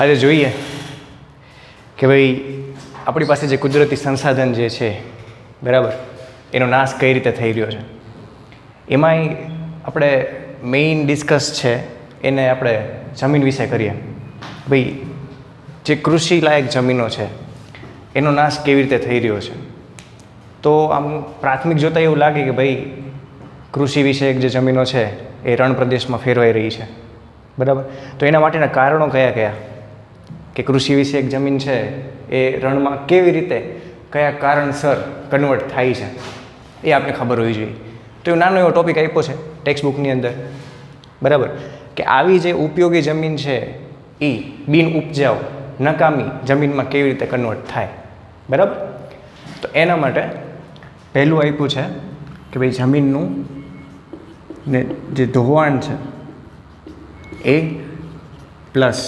આજે જોઈએ કે ભાઈ આપણી પાસે જે કુદરતી સંસાધન જે છે બરાબર, એનો નાશ કઈ રીતે થઈ રહ્યો છે. એમાંય આપણે મેઇન ડિસ્કસ છે એને આપણે જમીન વિશે કરીએ. ભાઈ જે કૃષિ લાયક જમીનો છે એનો નાશ કેવી રીતે થઈ રહ્યો છે. તો આમ પ્રાથમિક જોતાં એવું લાગે કે ભાઈ કૃષિ વિષયક જે જમીનો છે એ રણ પ્રદેશમાં ફેરવાઈ રહી છે બરાબર. તો એના માટેના કારણો કયા કયા, કે કૃષિ વિષયક જમીન છે એ રણમાં કેવી રીતે કયા કારણસર કન્વર્ટ થાય છે એ આપણે ખબર હોવી જોઈએ. તો એ નાનો એવો ટૉપિક આપ્યો છે ટેક્સ્ટ બુકની અંદર બરાબર, કે આવી જે ઉપયોગી જમીન છે એ બિન ઉપજાઉ નકામી જમીનમાં કેવી રીતે કન્વર્ટ થાય બરાબર. તો એના માટે પહેલું આપ્યું છે કે ભાઈ જમીનનું ને જે ધોવાણ છે એ પ્લસ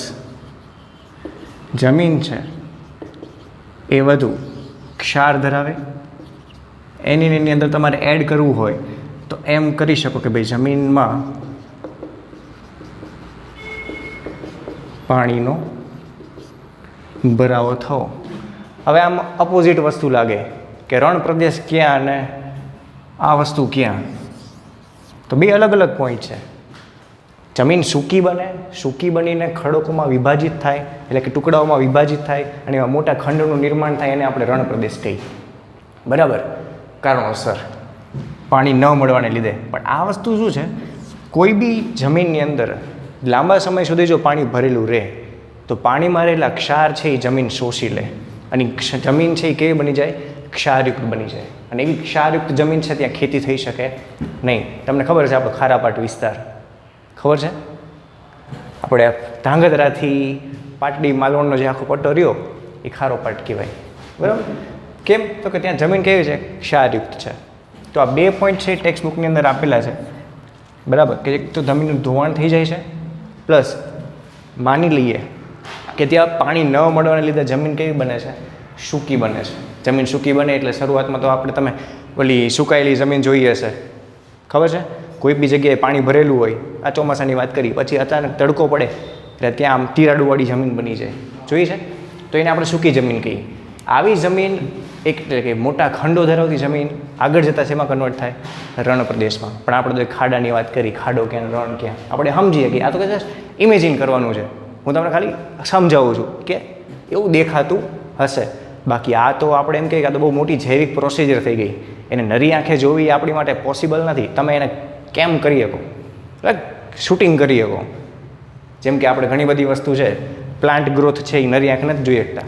જમીન છે એ વધુ ક્ષાર ધરાવે. એની અંદર તમારે એડ કરવું હોય તો એમ કરી શકો કે ભાઈ જમીનમાં પાણીનો ભરાવો થવો. હવે આમ અપોઝિટ વસ્તુ લાગે કે રણ પ્રદેશ ક્યાં અને આ વસ્તુ ક્યાં, તો બે અલગ અલગ પોઈન્ટ છે. જમીન સૂકી બને, સૂકી બનીને ખડકોમાં વિભાજિત થાય એટલે કે ટુકડાઓમાં વિભાજિત થાય અને એમાં મોટા ખંડનું નિર્માણ થાય એને આપણે રણ પ્રદેશ કહીએ બરાબર, કારણોસર પાણી ન મળવાને લીધે. પણ આ વસ્તુ શું છે, કોઈ બી જમીનની અંદર લાંબા સમય સુધી જો પાણી ભરેલું રહે તો પાણીમાં રહેલા ક્ષાર છે એ જમીન શોષી લે અને જમીન છે એ કેવી બની જાય, ક્ષારયુક્ત બની જાય. અને એવી ક્ષારયુક્ત જમીન છે ત્યાં ખેતી થઈ શકે નહીં. તમને ખબર છે આપણો ખારાપાટ વિસ્તાર ખબર છે, આપણે ધાંગધ્રાથી પાટડી માલવણનો જે આખો પટ્ટો રહ્યો એ ખારો પાટ કહેવાય બરાબર. કેમ તો કે ત્યાં જમીન કેવી છે, ક્ષારયુક્ત છે. તો આ બે પોઈન્ટ છે ટેક્સ્ટ બુકની અંદર આપેલા છે બરાબર, કે એક તો જમીનનું ધોવાણ થઈ જાય છે પ્લસ માની લઈએ કે ત્યાં પાણી ન મળવાને લીધે જમીન કેવી બને છે, સૂકી બને છે. જમીન સૂકી બને એટલે શરૂઆતમાં તો આપણે તમે ઓલી સુકાયેલી જમીન જોઈ હશે ખબર છે, કોઈ બી જગ્યાએ પાણી ભરેલું હોય, આ ચોમાસાની વાત કરી, પછી અચાનક તડકો પડે એટલે ત્યાં આમ તીરાડુવાળી જમીન બની જાય, જોઈ છે, તો એને આપણે સૂકી જમીન કહીએ. આવી જમીન એક એટલે કે મોટા ખંડો ધરાવતી જમીન આગળ જતાં શેમાં કન્વર્ટ થાય, રણ પ્રદેશમાં. પણ આપણે તો ખાડાની વાત કરી, ખાડો ક્યાં રણ ક્યાં આપણે સમજીએ કે આ તો કે ઇમેજિન કરવાનું છે. હું તમને ખાલી સમજાવું છું કે એવું દેખાતું હશે, બાકી આ તો આપણે એમ કહીએ કે આ તો બહુ મોટી જૈવિક પ્રોસિજર થઈ ગઈ, એને નરી આંખે જોવી આપણી માટે પોસિબલ નથી. તમે એને કેમ કરી શકો, શૂટિંગ કરી શકો. જેમ કે આપણે ઘણી બધી વસ્તુ છે, પ્લાન્ટ ગ્રોથ છે એ નરી આંખ નથી જોઈ શકતા,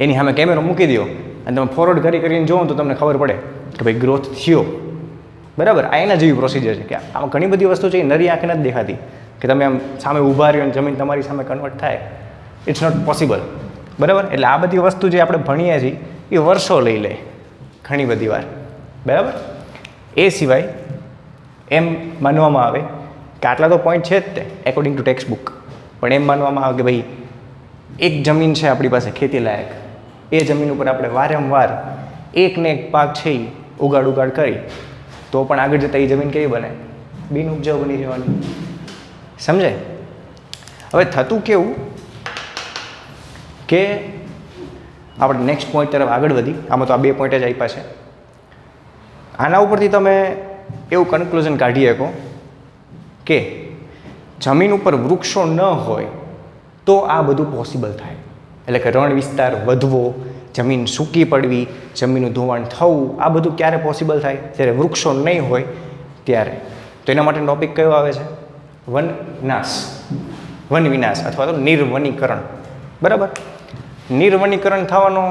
એની સામે કેમેરો મૂકી દો અને તમે ફોરવર્ડ કરીને જોવો તો તમને ખબર પડે કે ભાઈ ગ્રોથ થયો બરાબર. આ એના જેવી પ્રોસિજર છે કે આમાં ઘણી બધી વસ્તુ છે એ નરી આંખે નથી દેખાતી, કે તમે આમ સામે ઊભા રહ્યો અને જમીન તમારી સામે કન્વર્ટ થાય, ઇટ્સ નોટ પોસિબલ બરાબર. એટલે આ બધી વસ્તુ જે આપણે ભણીએ છીએ એ વર્ષો લઈ લે ઘણી બધી વાર બરાબર. એ સિવાય એમ માનવામાં આવે કે આટલા તો પોઈન્ટ છે જ તે એકોર્ડિંગ ટુ ટેક્સ્ટ બુક, પણ એમ માનવામાં આવે કે ભાઈ એક જમીન છે આપણી પાસે ખેતી લાયક, એ જમીન ઉપર આપણે વારંવાર એક ને એક પાક છે એ ઉગાડ કરી તો પણ આગળ જતાં એ જમીન કેવી બને, બિન ઉપજાઉ બની રહેવાની. સમજાય? હવે થતું કેવું કે આપણે નેક્સ્ટ પોઈન્ટ તરફ આગળ વધી, આમાં તો આ બે પોઈન્ટ જ આપ્યા છે. આના ઉપરથી તમે એવું કન્ક્લુઝન કાઢી શકો કે જમીન ઉપર વૃક્ષો ન હોય તો આ બધું પોસિબલ થાય. એટલે કે રણ વિસ્તાર વધવો, જમીન સૂકી પડવી, જમીનનું ધોવાણ થવું, આ બધું ક્યારે પોસિબલ થાય, જ્યારે વૃક્ષો નહીં હોય ત્યારે. તો એના માટે ટોપિક કયો આવે છે, વન વિનાશ અથવા તો નિર્વનીકરણ બરાબર. નિર્વનીકરણ થવાનો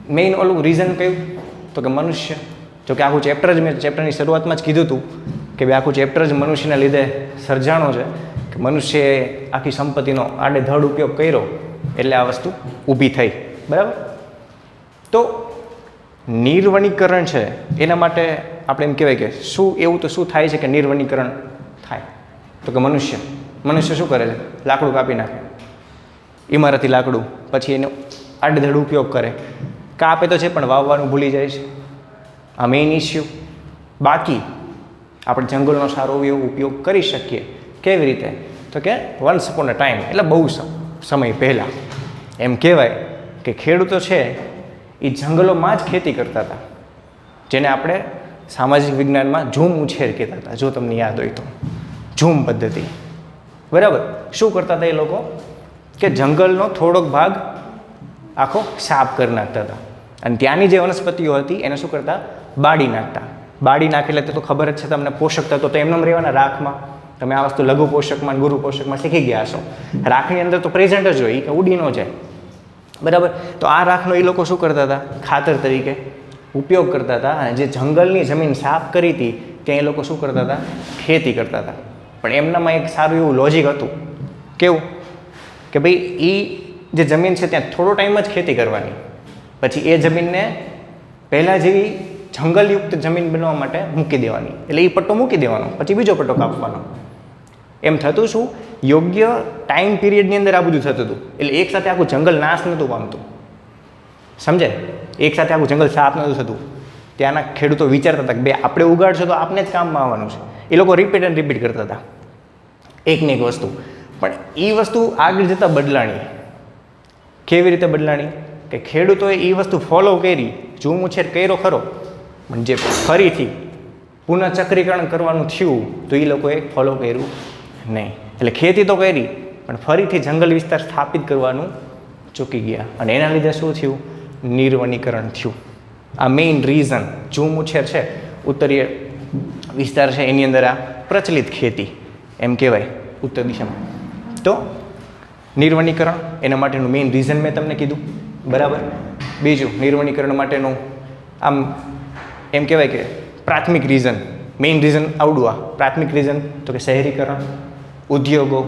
મેઇન ઓલું રીઝન કયું, તો કે મનુષ્ય. જો કે આખું ચેપ્ટર જ મેં ચેપ્ટરની શરૂઆતમાં જ કીધું હતું કે ભાઈ આખું ચેપ્ટર જ મનુષ્યના લીધે સર્જાણો છે, કે મનુષ્યએ આખી સંપત્તિનો આડેધડ ઉપયોગ કર્યો એટલે આ વસ્તુ ઊભી થઈ બરાબર. તો નિર્વનીકરણ છે એના માટે આપણે એમ કહેવાય કે એવું તો શું થાય છે કે નિર્વનીકરણ થાય, તો કે મનુષ્ય શું કરે છે, લાકડું કાપી નાખે, ઇમારતી લાકડું, પછી એનો આડેધડ ઉપયોગ કરે, કાપે તો છે પણ વાવવાનું ભૂલી જાય છે. આ મેઇન ઇસ્યુ. બાકી આપણે જંગલનો સારો એવો ઉપયોગ કરી શકીએ. કેવી રીતે, તો કે વન્સ અપોન અ ટાઈમ એટલે બહુ સમય પહેલાં એમ કહેવાય કે ખેડૂતો છે એ જંગલોમાં જ ખેતી કરતા હતા, જેને આપણે સામાજિક વિજ્ઞાનમાં ઝૂમ ઉછેર કહેતા હતા, જો તમને યાદ હોય તો ઝૂમ પદ્ધતિ. બરાબર. શું કરતા હતા એ લોકો કે જંગલનો થોડોક ભાગ આખો સાફ કરી નાખતા હતા અને ત્યાંની જે વનસ્પતિઓ હતી એને શું કરતા, બાળી નાખતા. બાળી નાખે એટલે તો ખબર જ છે તમને, પોષક તત્વો તો એમને રહેવાના રાખમાં. તમે આ વસ્તુ લઘુ પોષકમાં ગુરુ પોષકમાં શીખી ગયા હશો. રાખની અંદર તો પ્રેઝન્ટ જ હોય કે ઉડી ન જાય. બરાબર. તો આ રાખનો એ લોકો શું કરતા હતા, ખાતર તરીકે ઉપયોગ કરતા હતા. અને જે જંગલની જમીન સાફ કરી હતી ત્યાં એ લોકો શું કરતા હતા, ખેતી કરતા હતા. પણ એમનામાં એક સારું એવું લોજિક હતું. કેવું કે ભાઈ એ જે જમીન છે ત્યાં થોડો ટાઈમ જ ખેતી કરવાની, પછી એ જમીનને પહેલાં જેવી જંગલયુક્ત જમીન બનવા માટે મૂકી દેવાની. એટલે એ પટ્ટો મૂકી દેવાનો, પછી બીજો પટ્ટો કાપવાનો. એમ થતું શું, યોગ્ય ટાઈમ પીરિયડની અંદર આ બધું થતું હતું. એટલે એકસાથે આખું જંગલ નાશ નહોતું પામતું. સમજે? એકસાથે આખું જંગલ સાફ નહોતું થતું. ત્યાંના ખેડૂતો વિચારતા હતા કે બે આપણે ઉગાડશો તો આપને જ કામમાં આવવાનું છે. એ લોકો રિપીટ એન્ડ રિપીટ કરતા હતા એકને એક વસ્તુ. પણ એ વસ્તુ આગળ જતાં બદલાણી. કેવી રીતે બદલાણી કે ખેડૂતોએ એ વસ્તુ ફોલો કરી, ઝૂમ ઉછેર કર્યો ખરો, પણ જે ફરીથી પુનઃચક્રીકરણ કરવાનું થયું તો એ લોકોએ ફોલો કર્યું નહીં. એટલે ખેતી તો કરી પણ ફરીથી જંગલ વિસ્તાર સ્થાપિત કરવાનું ચૂકી ગયા અને એના લીધે શું થયું, નિર્વનીકરણ થયું. આ મેઇન રીઝન. ઝૂમ ઉછેર છે, ઉત્તરીય વિસ્તાર છે એની અંદર આ પ્રચલિત ખેતી એમ કહેવાય ઉત્તર દિશામાં. તો નિર્વનીકરણ એના માટેનું મેઇન રીઝન મેં તમને કીધું. બરાબર. બીજું નિર્વનીકરણ માટેનું આમ એમ કહેવાય કે પ્રાથમિક રીઝન, મેઇન રીઝન આવડું. આ પ્રાથમિક રીઝન તો કે શહેરીકરણ, ઉદ્યોગો,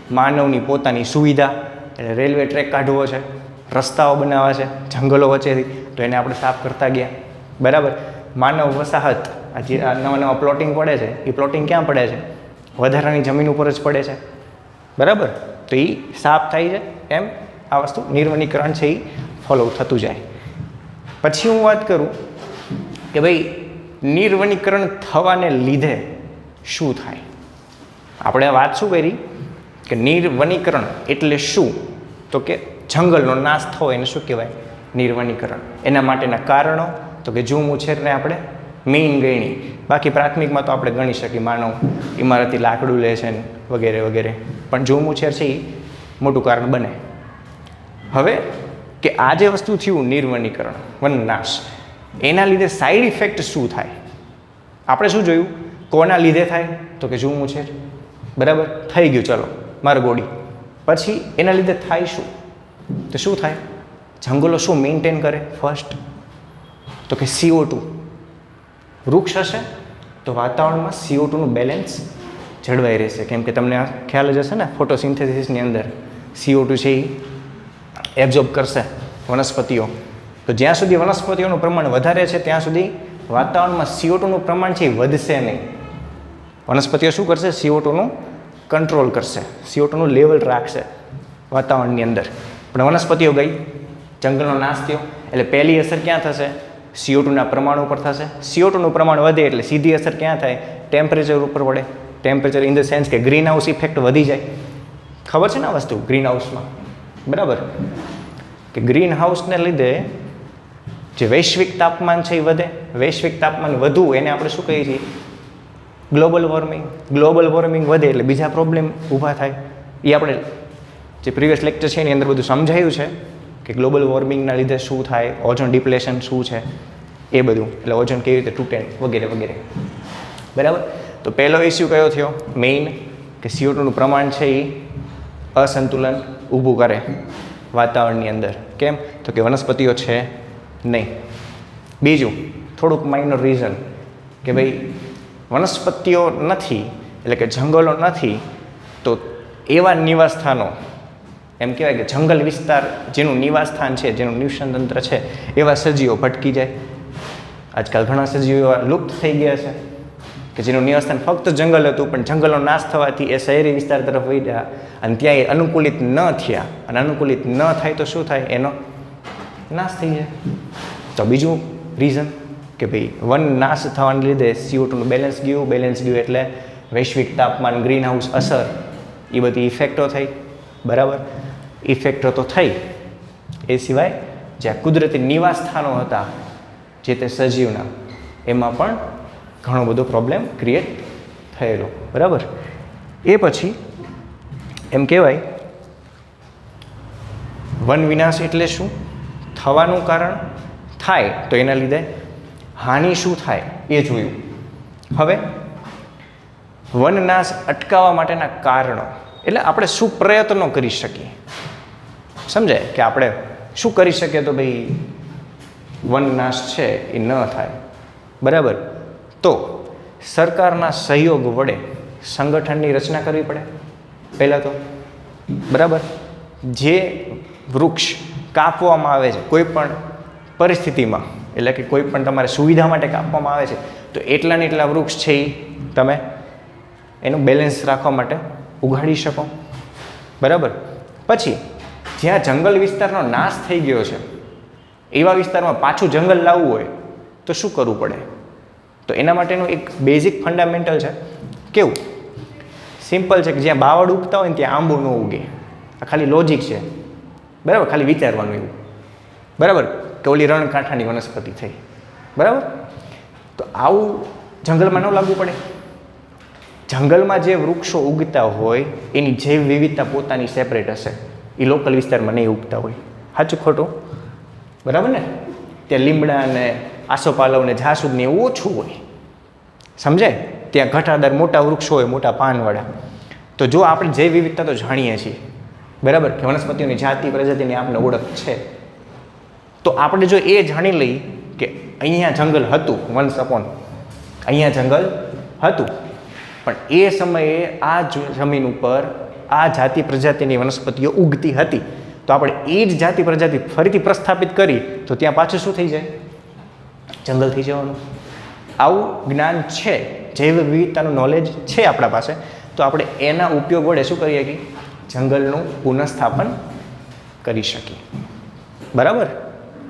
માનવની પોતાની સુવિધા, એટલે રેલવે ટ્રેક કાઢવો છે, રસ્તાઓ બનાવવા છે જંગલો વચ્ચેથી, તો એને આપણે સાફ કરતા ગયા. બરાબર. માનવ વસાહત, આ જે નવા નવા પ્લોટિંગ પડે છે એ પ્લોટિંગ ક્યાં પડે છે, વધારાની જમીન ઉપર જ પડે છે. બરાબર. તો એ સાફ થાય છે. એમ આ વસ્તુ નિર્વનીકરણ છે એ ફોલો થતું જાય. પછી હું વાત કરું કે ભાઈ નિર્વનીકરણ થવાને લીધે શું થાય. આપણે વાત શું કરી કે નિર્વનીકરણ એટલે શું, તો કે જંગલનો નાશ થવો એને શું કહેવાય, નિર્વનીકરણ. એના માટેના કારણો તો કે ઝૂમ ઉછેરને આપણે મેઇન ગણી. બાકી પ્રાથમિકમાં તો આપણે ગણી શકીએ, માનવ ઇમારતી લાકડું લે છે વગેરે વગેરે, પણ ઝૂમ ઉછેર છે એ મોટું કારણ બને. હવે કે આ જે વસ્તુ થયું નિર્વનીકરણ, વનનાશ, એના લીધે સાઈડ ઇફેક્ટ શું થાય. આપણે શું જોયું, કોના લીધે થાય તો કે ઝૂમ ઉછેર. બરાબર. થઈ ગયું, ચલો મારો ગોળી. પછી એના લીધે થાય શું, તો શું થાય, જંગલો શું મેન્ટેન કરે, ફર્સ્ટ તો કે CO2. વૃક્ષ હશે તો વાતાવરણમાં CO2નું બેલેન્સ જળવાઈ રહેશે. કેમ કે તમને આ ખ્યાલ જ હશે ને, ફોટોસિન્થેસિસની અંદર CO2 છે એ એબ્ઝોર્બ કરશે વનસ્પતિઓ. તો જ્યાં સુધી વનસ્પતિઓનું પ્રમાણ વધારે છે ત્યાં સુધી વાતાવરણમાં CO2નું પ્રમાણ છે એ વધશે નહીં. વનસ્પતિઓ શું કરશે, CO2નું કંટ્રોલ કરશે, CO2નું લેવલ રાખશે વાતાવરણની અંદર. પણ વનસ્પતિઓ ગઈ, જંગલનો નાશ થયો, એટલે પહેલી અસર ક્યાં થશે, CO2ના પ્રમાણ ઉપર થશે. CO2નું પ્રમાણ વધે એટલે સીધી અસર ક્યાં થાય, ટેમ્પરેચર ઉપર પડે. ટેમ્પરેચર ઇન ધ સેન્સ કે ગ્રીન હાઉસ ઇફેક્ટ વધી જાય. ખબર છે ને આ વસ્તુ ગ્રીન હાઉસમાં. બરાબર. કે ગ્રીન હાઉસને લીધે જે વૈશ્વિક તાપમાન છે એ વધે. વૈશ્વિક તાપમાન વધવું એને આપણે શું કહીએ છીએ, ગ્લોબલ વોર્મિંગ. ગ્લોબલ વોર્મિંગ વધે એટલે બીજા પ્રોબ્લેમ ઊભા થાય. એ આપણે જે પ્રીવિયસ લેક્ચર છે એની અંદર બધું સમજાયું છે કે ગ્લોબલ વોર્મિંગના લીધે શું થાય, ઓઝોન ડિપ્લેશન શું છે એ બધું, એટલે ઓઝોન કેવી રીતે તૂટે વગેરે વગેરે. બરાબર. તો પહેલો ઇસ્યુ કયો થયો, મેઇન કે CO2નું પ્રમાણ છે એ અસંતુલન ઊભું કરે વાતાવરણની અંદર. કેમ તો કે વનસ્પતિઓ છે નહીં. બીજું થોડુંક માઇનર રીઝન કે ભાઈ વનસ્પતિઓ નથી એટલે કે જંગલો નથી તો એવા નિવાસસ્થાનો, એમ કહેવાય કે જંગલ વિસ્તાર જેનું નિવાસસ્થાન છે, જેનું નિવસન તંત્ર છે, એવા સજીવો ભટકી જાય. આજકાલ ઘણા સજીવો એવા લુપ્ત થઈ ગયા છે કે જેનું નિવાસસ્થાન ફક્ત જંગલ હતું, પણ જંગલનો નાશ થવાથી એ શહેરી વિસ્તાર તરફ વળ્યા અને ત્યાં એ અનુકૂલિત ન થયા. અને અનુકૂલિત ન થાય તો શું થાય, એનો નાશ થઈ જાય. તો બીજું રીઝન કે ભાઈ વન નાશ થવાને લીધે CO2નું બેલેન્સ ગયું. બેલેન્સ ગયું એટલે વૈશ્વિક તાપમાન, ગ્રીન હાઉસ અસર, એ બધી ઇફેક્ટો થઈ. બરાબર. ઇફેક્ટો તો થઈ, એ સિવાય જે કુદરતી નિવાસ સ્થાનો હતા જે તે સજીવના, એમાં પણ ઘણો બધો પ્રોબ્લેમ ક્રિએટ થયેલો. બરાબર. એ પછી એમ કહેવાય વન વિનાશ એટલે શું, થવાનું કારણ, થાય તો એના લીધે હાનિ શું થાય એ જોયું. હવે વનનાશ અટકાવવા માટેના કારણો એટલે આપણે શું પ્રયત્નો કરી શકીએ, સમજાય કે આપણે શું કરી શકીએ તો ભાઈ વનનાશ છે એ ન થાય. બરાબર. તો સરકારના સહયોગ વડે સંગઠનની રચના કરવી પડે પહેલાં તો. બરાબર. જે વૃક્ષ કાપવામાં આવે છે કોઈ પણ પરિસ્થિતિમાં, એટલે કે કોઈ પણ તમારે સુવિધા માટે કાપવામાં આવે છે, તો એટલા ને એટલા વૃક્ષ છે એ તમે એનું બેલેન્સ રાખવા માટે ઉગાડી શકો. બરાબર. પછી જ્યાં જંગલ વિસ્તારનો નાશ થઈ ગયો છે એવા વિસ્તારમાં પાછું જંગલ લાવવું હોય તો શું કરવું પડે? તો એના માટેનું એક બેઝિક ફંડામેન્ટલ છે. કેવું? સિમ્પલ છે કે જ્યાં બાવળ ઉગતા હોય ને ત્યાં આંબો ન ઉગે. આ ખાલી લોજિક છે. બરાબર. ખાલી વિચારવાનું એવું. બરાબર. કે ઓલી રણકાંઠાની વનસ્પતિ થઈ. બરાબર. તો આવું જંગલમાં ન લાગવું પડે. જંગલમાં જે વૃક્ષો ઉગતા હોય એની જૈવ વિવિધતા પોતાની સેપરેટ હશે, એ લોકલ વિસ્તારમાં નહીં ઉગતા હોય. સાચું ખોટું? બરાબર ને? ત્યાં લીમડા ને આસોપાલવ ને જાસૂદ ને એવું ઓછું હોય, સમજાય? ત્યાં ઘટાદાર મોટા વૃક્ષો હોય, મોટા પાનવાળા. તો જો આપણે જૈવ વિવિધતા તો જાણીએ છીએ, બરાબર, કે વનસ્પતિઓની જાતિ પ્રજાતિની આપણે ઓળખ છે, તો આપણે જો એ જાણી લઈએ કે અહીંયા જંગલ હતું, વન્સ અપોન અહીંયા જંગલ હતું, પણ એ સમયે આ જમીન ઉપર આ જાતિ પ્રજાતિની વનસ્પતિઓ ઉગતી હતી, તો આપણે એ જ જાતિ પ્રજાતિ ફરીથી પ્રસ્થાપિત કરી તો ત્યાં પાછું શું થઈ જાય? જંગલ થઈ જવાનું. આવું જ્ઞાન છે, જૈવ વિવિધતાનું નોલેજ છે આપણા પાસે, તો આપણે એના ઉપયોગ વડે શું કરીએ કે જંગલનું પુનઃસ્થાપન કરી શકીએ. બરાબર.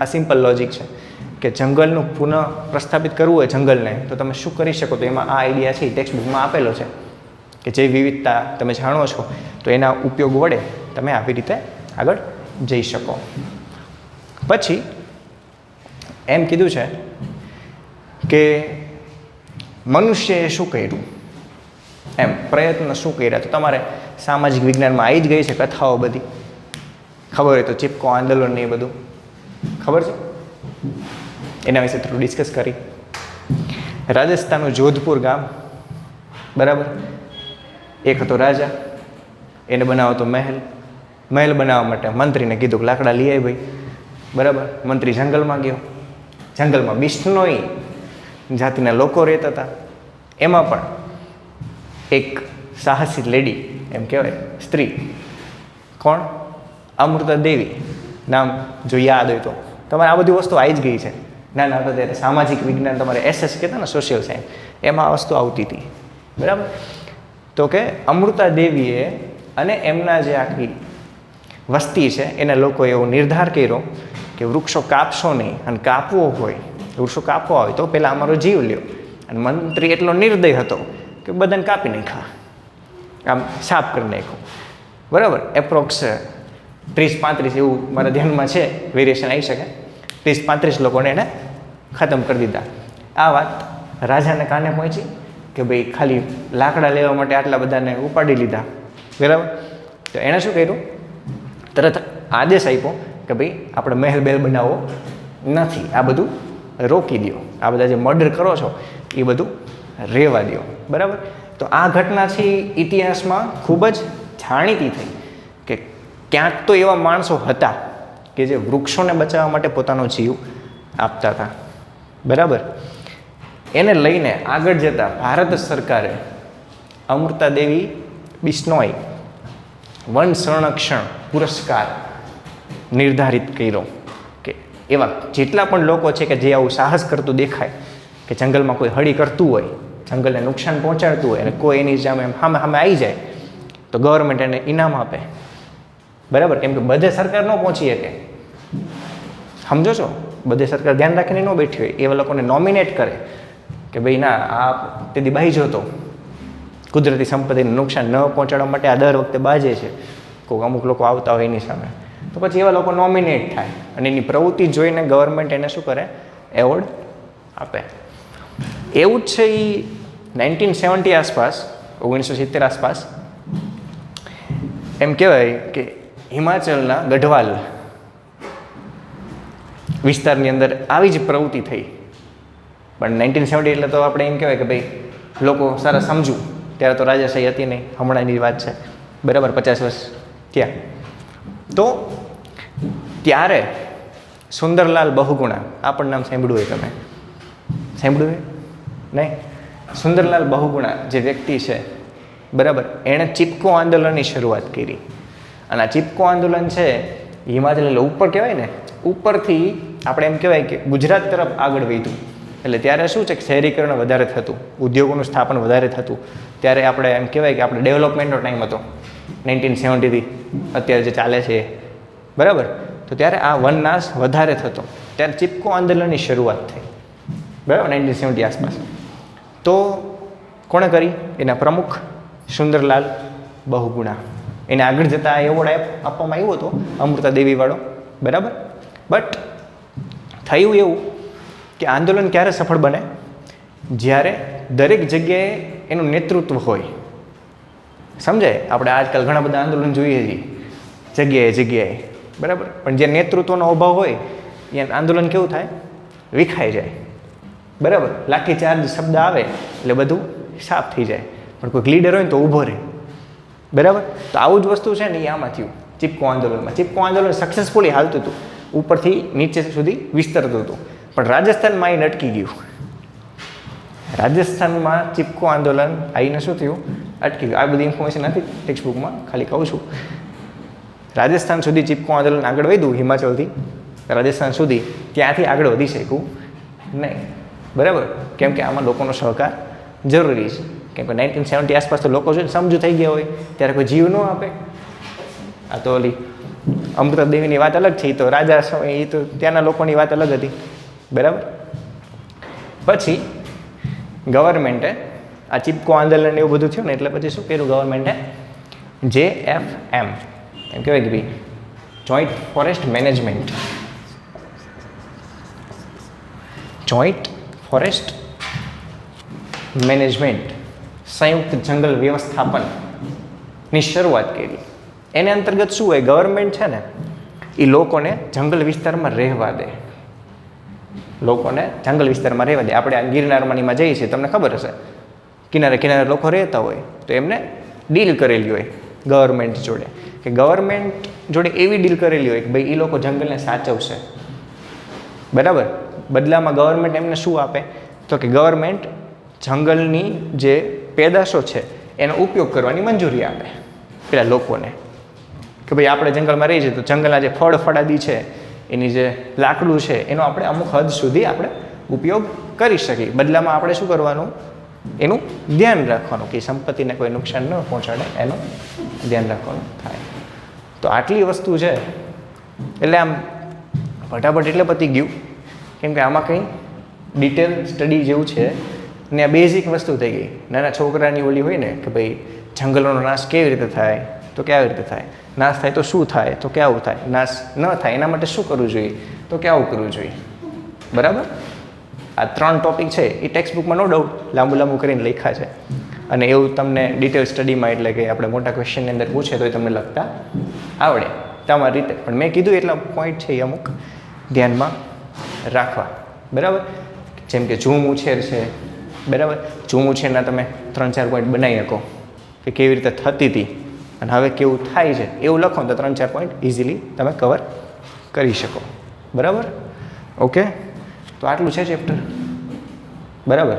આ સિમ્પલ લોજિક છે કે જંગલનું પુનઃ પ્રસ્થાપિત કરવું હોય જંગલને, તો તમે શું કરી શકો? તો એમાં આ આઈડિયા છે, ટેક્સ્ટ બુકમાં આપેલો છે કે જે વિવિધતા તમે જાણો છો તો એના ઉપયોગ વડે તમે આવી રીતે આગળ જઈ શકો. પછી એમ કીધું છે કે મનુષ્યએ શું કર્યું, એમ પ્રયત્ન શું કર્યા. તો તમારે સામાજિક વિજ્ઞાનમાં આવી જ ગઈ છે કથાઓ બધી, ખબર હોય તો ચિપકો આંદોલન ને એ બધું ખબર છે, એના વિશે થોડું ડિસ્કસ કરી. રાજસ્થાનનું જોધપુર ગામ, બરાબર, એક હતો રાજા, એને બનાવતો મહેલ. મહેલ બનાવવા માટે મંત્રીને કીધું કે લાકડા લઈ આવી ભાઈ. બરાબર. મંત્રી જંગલમાં ગયો. જંગલમાં બિશ્નોઈ જાતિના લોકો રહેતા હતા. એમાં પણ એક સાહસી લેડી, એમ કહેવાય સ્ત્રી, કોણ? અમૃતા દેવી નામ જો યાદ હોય તો. તમારે આ બધી વસ્તુ આવી જ ગઈ છે. ના ના, ત્યારે સામાજિક વિજ્ઞાન તમારે SS કહેતા ને, સોશિયલ સાયન્સ, એમાં આ વસ્તુ આવતી હતી. બરાબર. તો કે અમૃતા દેવીએ અને એમના જે આખી વસ્તી છે એના લોકોએ એવો નિર્ધાર કર્યો કે વૃક્ષો કાપશો નહીં, અને કાપવો હોય, વૃક્ષો કાપવા હોય તો પહેલાં અમારો જીવ લ્યો. અને મંત્રી એટલો નિર્દય હતો કે બધાને કાપી નાખ્યા, આમ સાફ કરી નાખ્યું. બરાબર. એપ્રોક્સ 30-35 એવું મારા ધ્યાનમાં છે, વેરિએશન આવી શકે, 30-35 લોકોને એને ખતમ કરી દીધા. આ વાત રાજાને કાને પહોંચી કે ભાઈ ખાલી લાકડા લેવા માટે આટલા બધાને ઉપાડી લીધા. બરાબર. તો એણે શું કર્યું? તરત આદેશ આપ્યો કે ભાઈ આપણે મહેલ બેલ બનાવવો નથી, આ બધું રોકી દો, આ બધા જે મર્ડર કરો છો એ બધું રહેવા દો. બરાબર. તો આ ઘટના છે ઇતિહાસમાં ખૂબ જ જાણીતી થઈ કે ક્યાંક તો એવા માણસો હતા કે જે વૃક્ષોને બચાવવા માટે પોતાનો જીવ આપતા હતા. બરાબર. એને લઈને આગળ જતાં ભારત સરકારે અમૃતા દેવી બિશ્નોઈ વન સંરક્ષણ પુરસ્કાર નિર્ધારિત કર્યો કે એવા જેટલા પણ લોકો છે કે જે આવું સાહસ કરતું દેખાય કે જંગલમાં કોઈ હળી કરતું હોય, જંગલને નુકસાન પહોંચાડતું હોય, અને કોઈ એની સામે સામે આવી જાય તો ગવર્મેન્ટ એને ઇનામ આપે. બરાબર. કેમ કે બધે સરકાર ન પહોંચી શકે, સમજો છો? બધે સરકાર ધ્યાન રાખીને ન બેઠી હોય, એવા લોકોને નોમિનેટ કરે કે ભાઈ ના, આ તેથી બાહી જતો કુદરતી સંપત્તિને નુકસાન ન પહોંચાડવા માટે આ દર વખતે બાજે છે, કોઈક અમુક લોકો આવતા હોય એની સામે, તો પછી એવા લોકો નોમિનેટ થાય અને એની પ્રવૃત્તિ જોઈને ગવર્મેન્ટ એને શું કરે, એવોર્ડ આપે. એવું જ છે એ 1970 આસપાસ, 1970 આસપાસ એમ કહેવાય કે હિમાચલના ગઢવાલ વિસ્તારની અંદર આવી જ પ્રવૃત્તિ થઈ. પણ 1970 એટલે તો આપણે એમ કહેવાય કે ભાઈ લોકો સારા સમજુ, ત્યારે તો રાજાશાહી હતી નહીં, હમણાંની વાત છે, બરાબર, 50 વર્ષ ત્યાં. તો ત્યારે સુંદરલાલ બહુગુણા, આ પણ નામ સાંભળ્યું હોય તમે? સાંભળ્યું હોય નહીં? સુંદરલાલ બહુગુણા જે વ્યક્તિ છે, બરાબર, એણે ચિપકો આંદોલનની શરૂઆત કરી. અને આ ચિપકો આંદોલન છે હિમાચલ એટલે ઉપર કહેવાય ને, ઉપરથી આપણે એમ કહેવાય કે ગુજરાત તરફ આગળ વધ્યું. એટલે ત્યારે શું છે કે શહેરીકરણ વધારે થતું, ઉદ્યોગોનું સ્થાપન વધારે થતું. ત્યારે આપણે એમ કહેવાય કે આપણે ડેવલપમેન્ટનો ટાઈમ હતો 1970થી અત્યારે જે ચાલે છે એ, બરાબર. તો ત્યારે આ વનનાશ વધારે થતો, ત્યારે ચિપકો આંદોલનની શરૂઆત થઈ, બરાબર, 1970 આસપાસ. તો કોણે કરી? એના પ્રમુખ સુંદરલાલ બહુગુણા. એને આગળ જતાં એવોર્ડ આપવામાં આવ્યો હતો, અમૃતા દેવીવાળો, બરાબર. બટ થયું એવું કે આંદોલન ક્યારે સફળ બને? જ્યારે દરેક જગ્યાએ એનું નેતૃત્વ હોય. સમજાય? આપણે આજકાલ ઘણા બધા આંદોલન જોઈએ છીએ જગ્યાએ, બરાબર, પણ જે નેતૃત્વનો અભાવ હોય એ આંદોલન કેવું થાય? વિખાઈ જાય, બરાબર. લાઠીચાર્જ શબ્દ આવે એટલે બધું સાફ થઈ જાય, પણ કોઈક લીડર હોય ને તો ઊભો રહે, બરાબર. તો આવું જ વસ્તુ છે ને એ આમાં થયું ચિપકો આંદોલનમાં. ચિપકો આંદોલન સક્સેસફુલી હાલતું હતું, ઉપરથી નીચે સુધી વિસ્તરતું હતું, પણ રાજસ્થાનમાં આવીને અટકી ગયું. રાજસ્થાનમાં ચિપકો આંદોલન આવીને શું થયું? અટકી ગયું. આ બધી ઇન્ફોર્મેશન નથી ટેક્સ્ટબુકમાં, ખાલી કહું છું. રાજસ્થાન સુધી ચિપકો આંદોલન આગળ વધ્યું, હિમાચલથી રાજસ્થાન સુધી, ત્યાંથી આગળ વધી શક્યું નહીં, બરાબર. કેમ કે આમાં લોકોનો સહકાર જરૂરી છે. કેમ કે 1970 આસપાસ તો લોકો જો સમજુ થઈ ગયા હોય ત્યારે કોઈ જીવ ન આપે. આ તો ઓલી અમૃતા દેવીની વાત અલગ છે, એ તો રાજા સમય, એ તો ત્યાંના લોકોની વાત અલગ હતી, બરાબર. પછી ગવર્મેન્ટે આ ચિપકો આંદોલન એવું બધું થયું ને, એટલે પછી શું કર્યું ગવર્મેન્ટે? JFM, એમ કહેવાય કે ભાઈ joint forest management, joint forest management, સંયુક્ત જંગલ વ્યવસ્થાપનની શરૂઆત કરી. એને અંતર્ગત શું હોય? ગવર્મેન્ટ છે ને એ લોકોને જંગલ વિસ્તારમાં રહેવા દે, લોકોને જંગલ વિસ્તારમાં રહેવા દે. આપણે આ ગિરનારમાંનીમાં જઈએ છીએ, તમને ખબર હશે, કિનારે કિનારે લોકો રહેતા હોય તો એમને ડીલ કરેલી હોય ગવર્મેન્ટ જોડે, કે ગવર્મેન્ટ જોડે એવી ડીલ કરેલી હોય કે ભાઈ એ લોકો જંગલને સાચવશે, બરાબર. બદલામાં ગવર્મેન્ટ એમને શું આપે? તો કે ગવર્મેન્ટ જંગલની જે પેદાશો છે એનો ઉપયોગ કરવાની મંજૂરી આપે પેલા લોકોને, કે ભાઈ આપણે જંગલમાં રહીએ છીએ તો જંગલના જે ફળ ફળાદી છે, એની જે લાકડું છે, એનો આપણે અમુક હદ સુધી આપણે ઉપયોગ કરી શકીએ. બદલામાં આપણે શું કરવાનું? એનું ધ્યાન રાખવાનું કે સંપત્તિને કોઈ નુકસાન ન પહોંચાડે, એનું ધ્યાન રાખવાનું થાય. તો આટલી વસ્તુ છે એટલે આમ ફટાફટ એટલે પતી ગયું, કેમ કે આમાં કંઈ ડિટેલ સ્ટડી જેવું છે ને. આ બેઝિક વસ્તુ થઈ ગઈ. નાના છોકરાની ઓલી હોય ને કે ભાઈ જંગલોનો નાશ કેવી રીતે થાય, તો કેવી રીતે થાય, નાશ થાય તો શું થાય, તો કેવું થાય, નાશ ન થાય એના માટે શું કરવું જોઈએ, તો કેવું કરવું જોઈએ, બરાબર. આ 3 ટોપિક છે એ ટેક્સ્ટબુકમાં નો ડાઉટ લાંબુ કરીને લખ્યા છે, અને એવું તમને ડિટેલ સ્ટડીમાં એટલે કે આપણે મોટા ક્વેશ્ચનની અંદર પૂછે તો એ તમને લખતા આવડે તમારી રીતે. પણ મેં કીધું એટલા પોઈન્ટ છે એ અમુક ધ્યાનમાં રાખવા, બરાબર. જેમ કે ઝૂમ ઉછેર છે, બરાબર. ઝૂમ ઉછેરના તમે 3-4 પોઈન્ટ બનાવી શકો કે કેવી રીતે થતી હતી અને હવે કેવું થાય છે, એવું લખો તો 3-4 પોઈન્ટ ઇઝીલી તમે કવર કરી શકો, બરાબર. ઓકે, તો આટલું છે ચેપ્ટર, બરાબર.